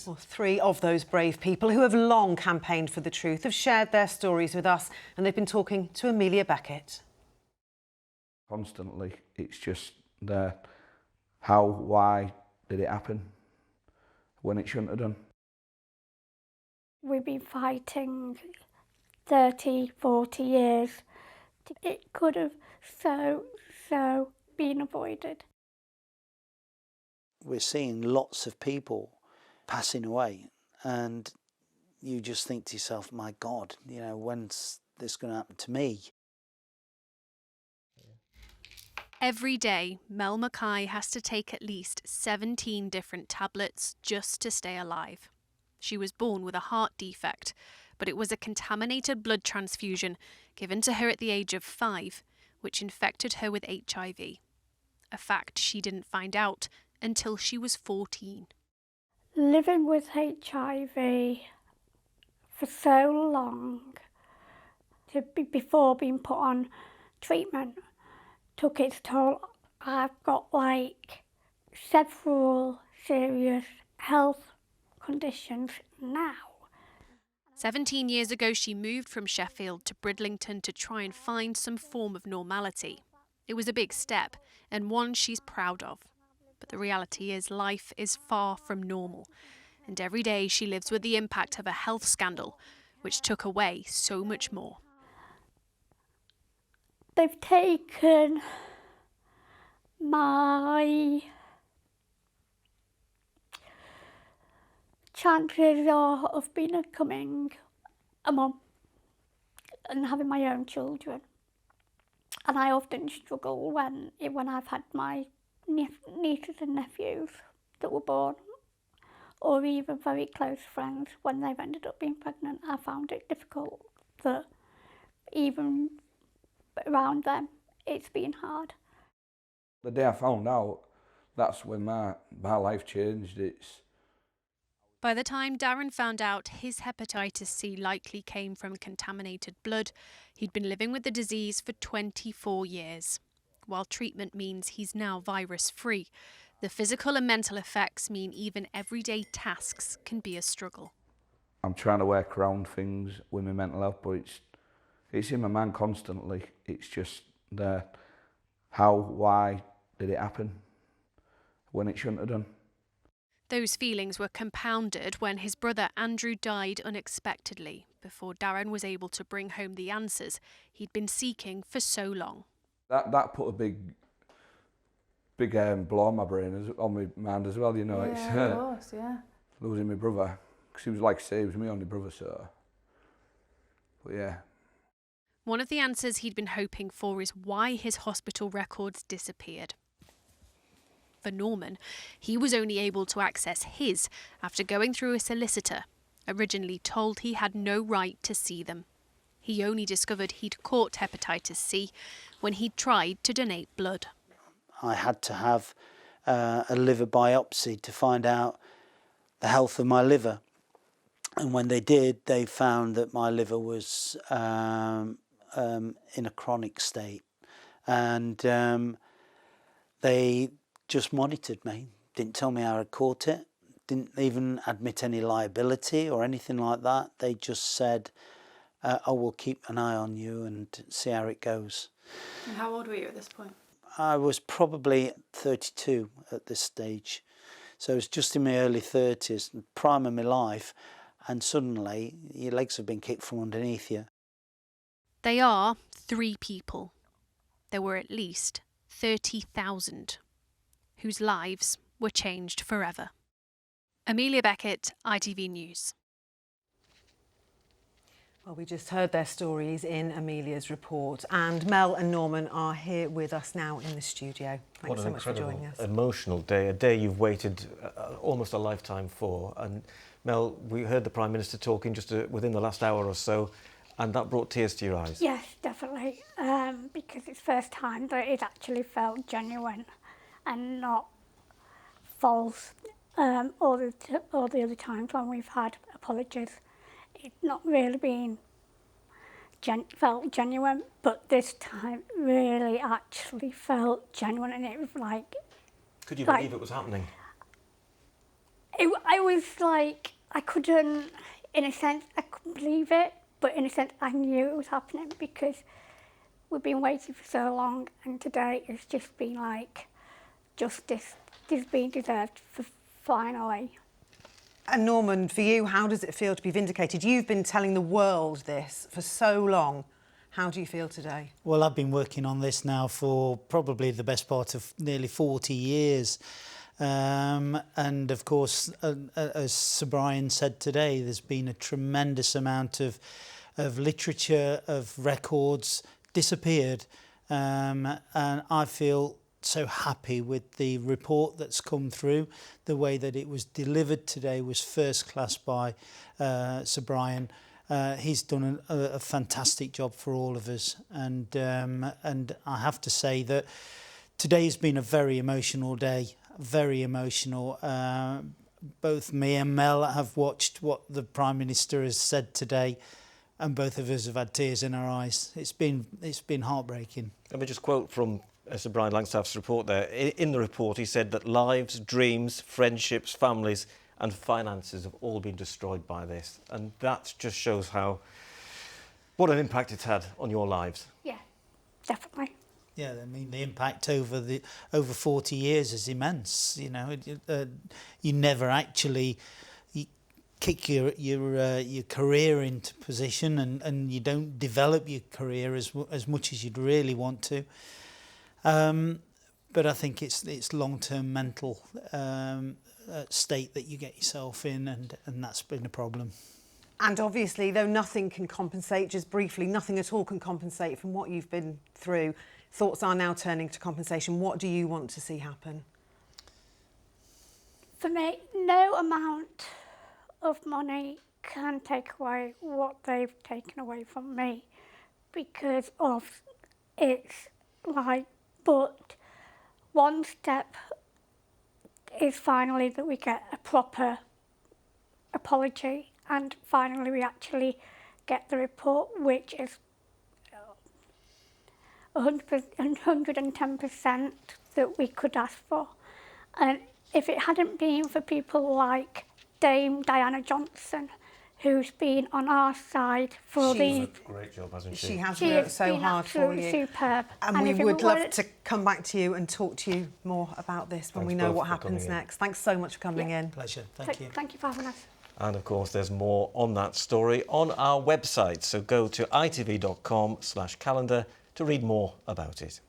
Well, three of those brave people who have long campaigned for the truth have shared their stories with us, and they've been talking to Amelia Beckett. Constantly, it's just there. How, why did it happen when it shouldn't have done? We've been fighting 30, 40 years. It could have so been avoided. We're seeing lots of people passing away, and you just think to yourself, my God, you know, when's this going to happen to me? Every day, Mel Mackay has to take at least 17 different tablets just to stay alive. She was born with a heart defect, but it was a contaminated blood transfusion given to her at the age of 5, which infected her with HIV. A fact she didn't find out until she was 14. Living with HIV for so long, before being put on treatment, took its toll. I've got several serious health conditions now. 17 years ago, she moved from Sheffield to Bridlington to try and find some form of normality. It was a big step, and one she's proud of. But the reality is life is far from normal, and every day she lives with the impact of a health scandal, which took away so much more. They've taken my chances of becoming a mum and having my own children. And I often struggle when I've had my nieces and nephews that were born, or even very close friends when they've ended up being pregnant. I found it difficult that even around them, it's been hard. The day I found out, that's when my life changed. By the time Darren found out his hepatitis C likely came from contaminated blood, he'd been living with the disease for 24 years. While treatment means he's now virus-free, the physical and mental effects mean even everyday tasks can be a struggle. I'm trying to work around things with my mental health, but it's in my mind constantly. It's just there. How, why did it happen when it shouldn't have done? Those feelings were compounded when his brother Andrew died unexpectedly, before Darren was able to bring home the answers he'd been seeking for so long. That put a big blow on my brain, on my mind as well, you know. Yeah, of course, yeah. Losing my brother, because he was like I say, he was my only brother, so. But yeah. One of the answers he'd been hoping for is why his hospital records disappeared. For Norman, he was only able to access his after going through a solicitor, originally told he had no right to see them. He only discovered he'd caught hepatitis C when he'd tried to donate blood. I had to have a liver biopsy to find out the health of my liver. And when they did, they found that my liver was in a chronic state. And they just monitored me, didn't tell me how I caught it, didn't even admit any liability or anything like that. They just said, oh, we'll keep an eye on you and see how it goes. And how old were you at this point? I was probably 32 at this stage. So it was just in my early 30s, prime of my life, and suddenly your legs have been kicked from underneath you. They are 3 people. There were at least 30,000 whose lives were changed forever. Amelia Beckett, ITV News. Well, we just heard their stories in Amelia's report, and Mel and Norman are here with us now in the studio. Thanks so much for joining us. Emotional day, a day you've waited almost a lifetime for. And Mel, we heard the Prime Minister talking just within the last hour or so, and that brought tears to your eyes. Yes, definitely, because it's the first time that it actually felt genuine and not false. All the other times when we've had apologies, it's not really been felt genuine, but this time really actually felt genuine, and it was like... Could you believe it was happening? I was like, I couldn't, in a sense, I couldn't believe it, but in a sense, I knew it was happening because we've been waiting for so long, and today it's just been like justice is being deserved for finally. And Norman, for you, how does it feel to be vindicated? You've been telling the world this for so long. How do you feel today? Well, I've been working on this now for probably the best part of nearly 40 years. And of course, as Sir Brian said today, there's been a tremendous amount of literature, of records disappeared. And I feel so happy with the report that's come through. The way that it was delivered today was first class by Sir Brian. He's done a fantastic job for all of us, and I have to say that today's been a very emotional day, very emotional. Both me and Mel have watched what the Prime Minister has said today, and both of us have had tears in our eyes. It's been heartbreaking. Let me just quote from Sir Brian Langstaff's report there. In the report, he said that lives, dreams, friendships, families and finances have all been destroyed by this. And that just shows what an impact it's had on your lives. Yeah, definitely. Yeah, I mean, the impact over 40 years is immense. You know, you never actually kick your career into position, and you don't develop your career as much as you'd really want to. But I think it's long-term mental state that you get yourself in, and that's been a problem. And obviously, though nothing can compensate, just briefly, nothing at all can compensate from what you've been through, thoughts are now turning to compensation. What do you want to see happen? For me, no amount of money can take away what they've taken away from me, because of it's like, but one step is finally that we get a proper apology, and finally we actually get the report, which is 110% that we could ask for. And if it hadn't been for people like Dame Diana Johnson, who's been on our side for She's done a great job, hasn't she? She has She worked has so been hard for absolutely you. superb. And we if it would love weren't- to come back to you and talk to you more about this when Thanks we know both what for coming happens in. next. Thanks so much for coming in. Pleasure, thank you. Thank you for having us. And of course, there's more on that story on our website. So go to itv.com/calendar to read more about it.